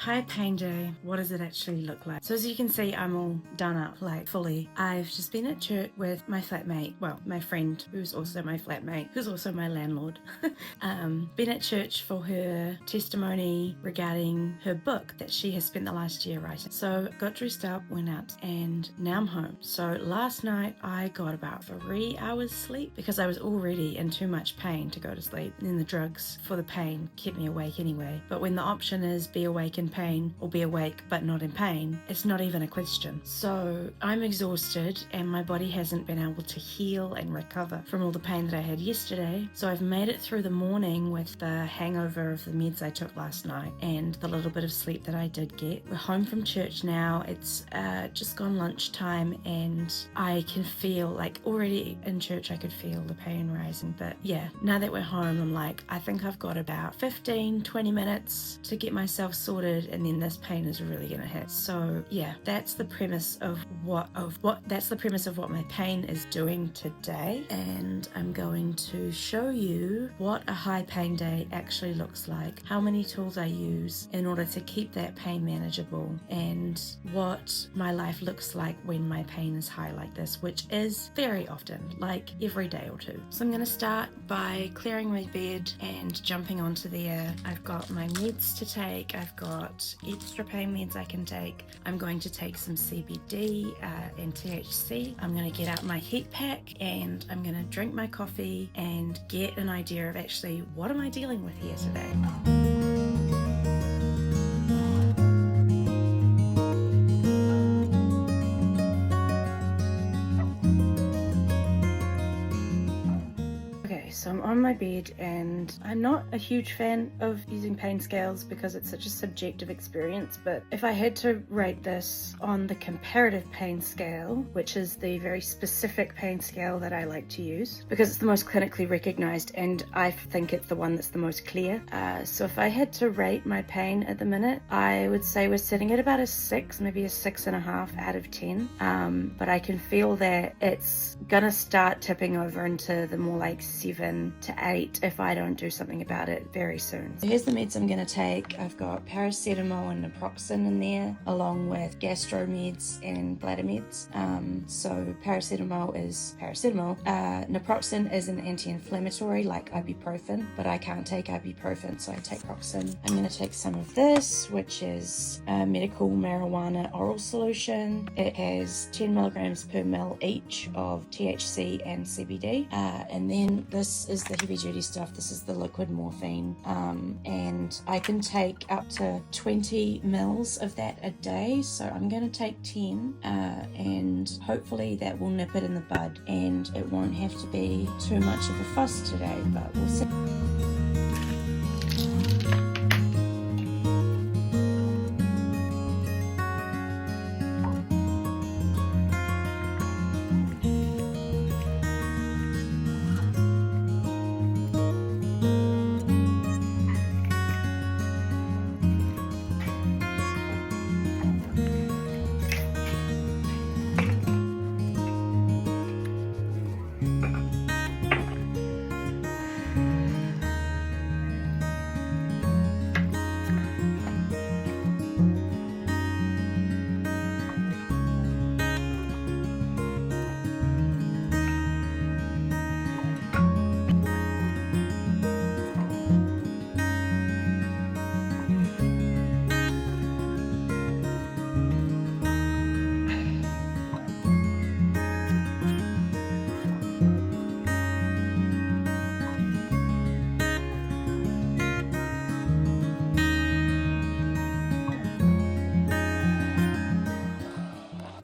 High pain day, what does it actually look like? So as you can see, I'm all done up, like fully. I've just been at church with my flatmate, well, my friend, who's also my flatmate, who's also my landlord. Been at church for her testimony regarding her book that she has spent the last year writing. So got dressed up, went out, and now I'm home. So last night I got about 3 hours sleep because I was already in too much pain to go to sleep. And then the drugs for the pain kept me awake anyway. But when the option is be awake in pain or be awake but not in pain, it's not even a question. So I'm exhausted and my body hasn't been able to heal and recover from all the pain that I had yesterday. So I've made it through the morning with the hangover of the meds I took last night and the little bit of sleep that I did get. We're home from church now. It's just gone lunchtime and I can feel, like, already in church I could feel the pain rising. But yeah, now that we're home, I'm like, I think I've got about 15-20 minutes to get myself sorted, and then this pain is really gonna hit. So yeah, that's the premise of what my pain is doing today, and I'm going to show you what a high pain day actually looks like, how many tools I use in order to keep that pain manageable, and what my life looks like when my pain is high like this, which is very often, like every day or two. So I'm gonna start by clearing my bed and jumping onto there. I've got my meds to take, I've got extra pain meds I can take. I'm going to take some CBD and THC. I'm going to get out my heat pack and I'm going to drink my coffee and get an idea of actually what am I dealing with here today. So I'm on my bed and I'm not a huge fan of using pain scales because it's such a subjective experience, but if I had to rate this on the comparative pain scale, which is the very specific pain scale that I like to use because it's the most clinically recognized and I think it's the one that's the most clear. So if I had to rate my pain at the minute, I would say we're sitting at about a 6, maybe a 6.5 out of 10. But I can feel that it's gonna start tipping over into the more like 7 to 8 if I don't do something about it very soon. So here's the meds I'm going to take. I've got paracetamol and naproxen in there, along with gastro meds and bladder meds. So paracetamol is paracetamol. Naproxen is an anti-inflammatory like ibuprofen, but I can't take ibuprofen, so I take naproxen. I'm going to take some of this, which is medical marijuana oral solution. It has 10 milligrams per ml each of THC and CBD. And then this is the heavy duty stuff. This is the liquid morphine. And I can take up to 20 mils of that a day. So I'm going to take 10 and hopefully that will nip it in the bud and it won't have to be too much of a fuss today, but we'll see.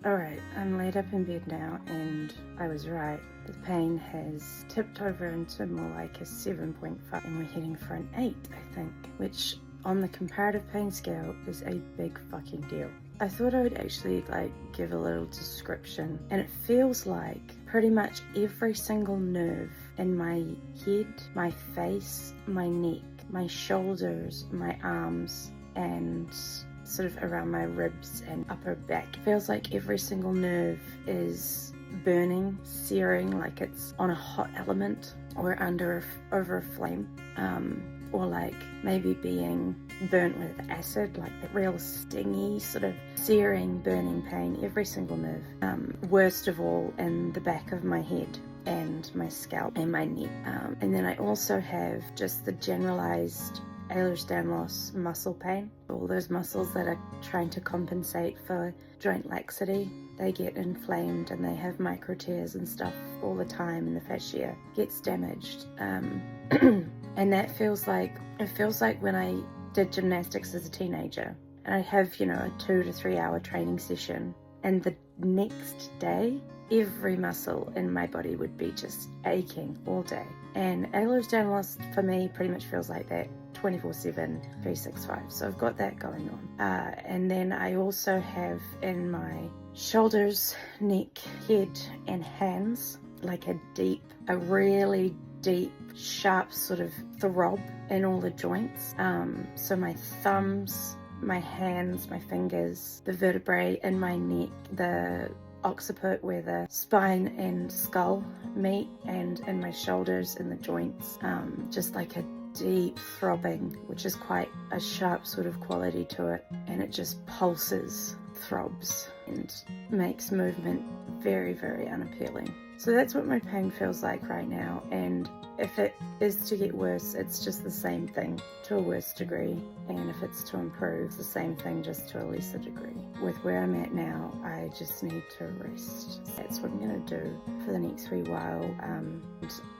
Alright, I'm laid up in bed now and I was right. The pain has tipped over into more like a 7.5 and we're heading for an 8, I think, which on the comparative pain scale is a big fucking deal. I thought I would actually give a little description, and it feels like pretty much every single nerve in my head, my face, my neck, my shoulders, my arms, and sort of around my ribs and upper back. It feels like every single nerve is burning, searing, like it's on a hot element or over a flame, or like maybe being burnt with acid, like the real stingy, sort of searing, burning pain, every single nerve. Worst of all in the back of my head and my scalp and my neck. And then I also have just the generalized Ehlers-Danlos muscle pain. All those muscles that are trying to compensate for joint laxity, they get inflamed and they have micro tears and stuff all the time, and the fascia gets damaged. And that feels like when I did gymnastics as a teenager, and I'd have, a 2 to 3 hour training session, and the next day every muscle in my body would be just aching all day. And Ehlers-Danlos for me pretty much feels like that 24/7, 365. So I've got that going on. And then I also have in my shoulders, neck, head, and hands like a really deep, sharp sort of throb in all the joints. So my thumbs, my hands, my fingers, the vertebrae in my neck, the occiput where the spine and skull meet, and in my shoulders and the joints, just like a deep throbbing, which is quite a sharp sort of quality to it, and it just pulses, throbs, and makes movement very, very unappealing. So that's what my pain feels like right now, and if it is to get worse, it's just the same thing to a worse degree, and if it's to improve, the same thing, just to a lesser degree. With where I'm at now, I just need to rest. That's what I'm going to do for the next wee while. And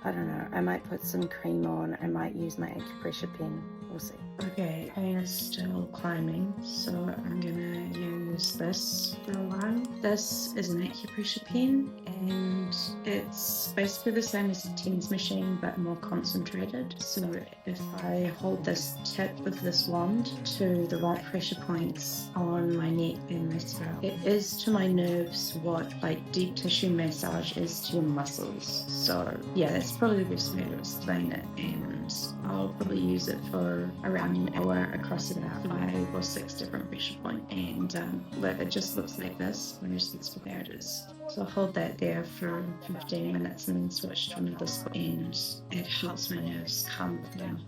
I don't know, I might put some cream on, I might use my acupressure pen, we'll see. Okay, pain is still climbing, so I'm gonna use this for a while. This is an acupressure pen, and it's basically the same as a TENS machine, but more concentrated. So if I hold this tip of this wand to the right pressure points on my neck and my scalp, it is to my nerves what like deep tissue massage is to your muscles. So yeah, that's probably the best way to explain it, and I'll probably use it for around an hour across about 5 or 6 different pressure points, and it just looks like this when it gets there it is. So I'll hold that there for 15 minutes and then switch to another spot, and it helps my nerves calm down.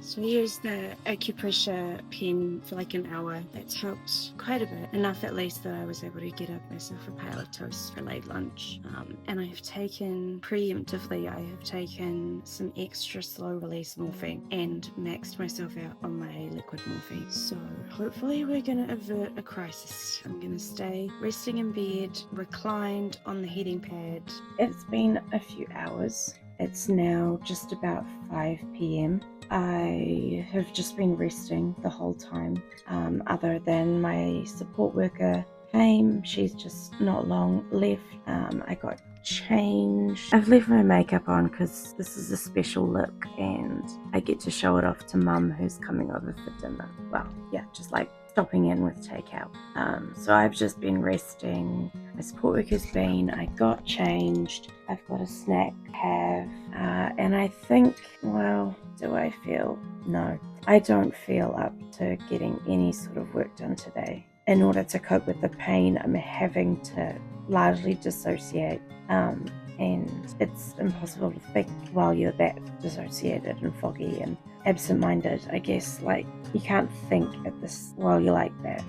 So I used the acupressure pen for like an hour. That's helped quite a bit, enough at least that I was able to get up myself a pail of toast for late lunch. And I have taken, preemptively, I have taken some extra slow release morphine and maxed myself out on my liquid morphine. So hopefully we're going to avert a crisis. I'm going to stay resting in bed, reclined on the heating pad. It's been a few hours. It's now just about 5 p.m. I have just been resting the whole time, other than my support worker came. She's just not long left. I got changed. I've left my makeup on because this is a special look and I get to show it off to Mum, who's coming over for dinner. Well, yeah, just like stopping in with takeout. So I've just been resting. My support worker's been. I got changed. I've got a snack have, and I think, well, do I feel? No, I don't feel up to getting any sort of work done today. In order to cope with the pain, I'm having to largely dissociate, and it's impossible to think while you're that dissociated and foggy and absent-minded. I guess, like, you can't think at this while you're like that,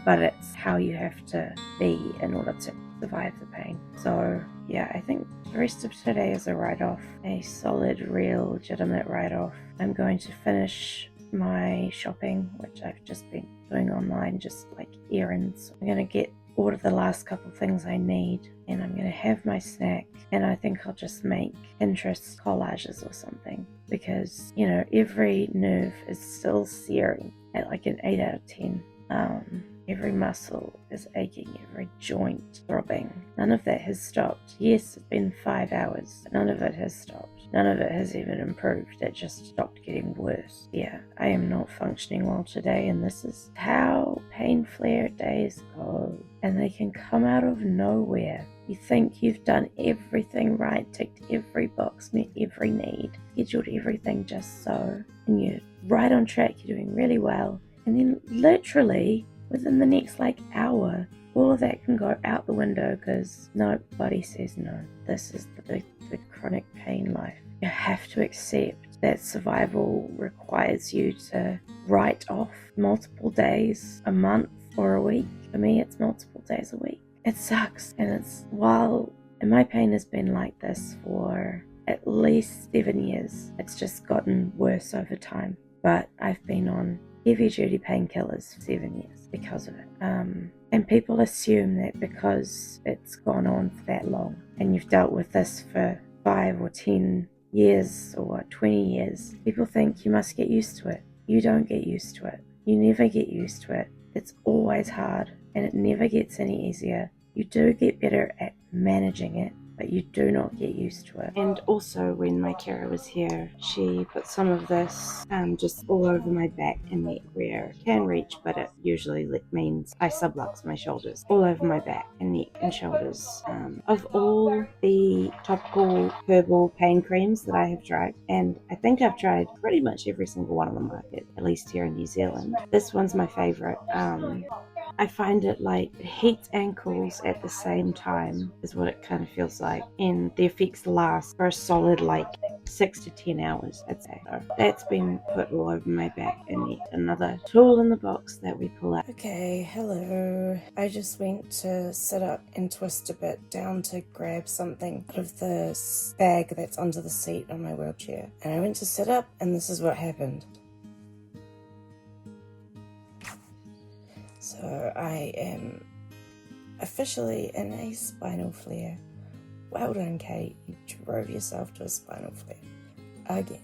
but it's how you have to be in order to survive the pain. So yeah, I think the rest of today is a write-off, a solid, real, legitimate write-off. I'm going to finish my shopping, which I've just been doing online, just like errands. I'm going to order the last couple things I need, and I'm going to have my snack, and I think I'll just make Pinterest collages or something, because, every nerve is still searing at like an 8 out of 10. Every muscle is aching, every joint throbbing. None of that has stopped. Yes, it's been 5 hours, but none of it has stopped. None of it has even improved. It just stopped getting worse. Yeah, I am not functioning well today, and this is how pain flare days go. And they can come out of nowhere. You think you've done everything right, ticked every box, met every need, scheduled everything just so, and you're right on track, you're doing really well. And then literally within the next hour, all of that can go out the window because nobody says no. This is the chronic pain life. You have to accept that survival requires you to write off multiple days, a month, or a week. For me, it's multiple days a week. It sucks, and my pain has been like this for at least 7 years. It's just gotten worse over time. But I've been on heavy duty painkillers for 7 years because of it. And people assume that because it's gone on for that long and you've dealt with this for 5 or 10 years or 20 years, people think you must get used to it. You don't get used to it. You never get used to it. It's always hard, and it never gets any easier. You do get better at managing it, but you do not get used to it. And also, when my carer was here, she put some of this just all over my back and neck where it can reach, but it usually means I sublux my shoulders. All over my back and neck and shoulders. Of all the topical herbal pain creams that I have tried, and I think I've tried pretty much every single one on the market, at least here in New Zealand, this one's my favorite. I find it heats ankles at the same time is what it kind of feels like, and the effects last for a solid 6 to 10 hours, I'd say. So that's been put all over my back and neck. Another tool in the box that we pull out. Okay, hello. I just went to sit up and twist a bit down to grab something out of the bag that's under the seat on my wheelchair, and I went to sit up, and this is what happened. So I am officially in a spinal flare. Well done, Kate. You drove yourself to a spinal flare. Again.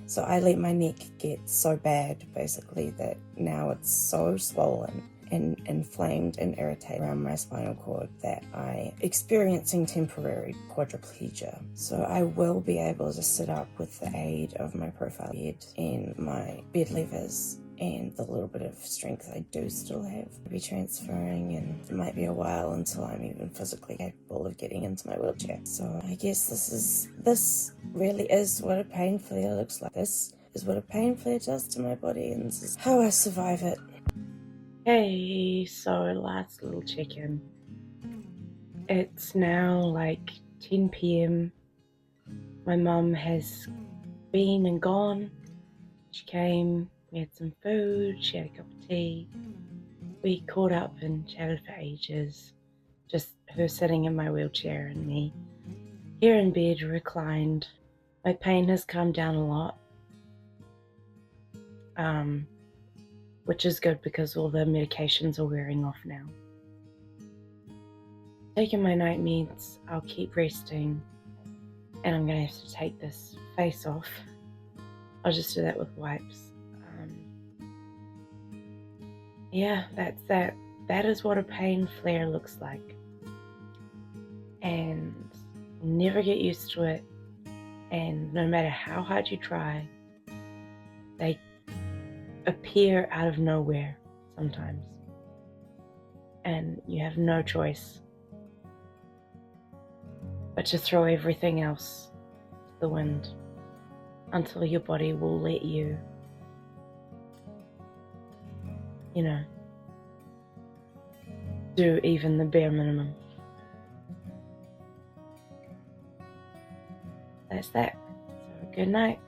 So I let my neck get so bad, basically, that now it's so swollen and inflamed and irritated around my spinal cord that I'm experiencing temporary quadriplegia. So I will be able to sit up with the aid of my profile bed and my bed levers and the little bit of strength I do still have. I'll be transferring, and it might be a while until I'm even physically capable of getting into my wheelchair. So I guess this really is what a pain flare looks like. This is what a pain flare does to my body, and this is how I survive it. Hey, so last little check-in. It's now 10 p.m. My mum has been and gone. She came, we had some food, she had a cup of tea. We caught up and chatted for ages. Just her sitting in my wheelchair and me here in bed, reclined. My pain has calmed down a lot. Which is good because all the medications are wearing off now. Taking my night meds, I'll keep resting, and I'm going to have to take this face off. I'll just do that with wipes. Yeah, that's that. That is what a pain flare looks like. And never get used to it. And no matter how hard you try, they appear out of nowhere sometimes. And you have no choice but to throw everything else to the wind until your body will let you, do even the bare minimum. That's that. So good night.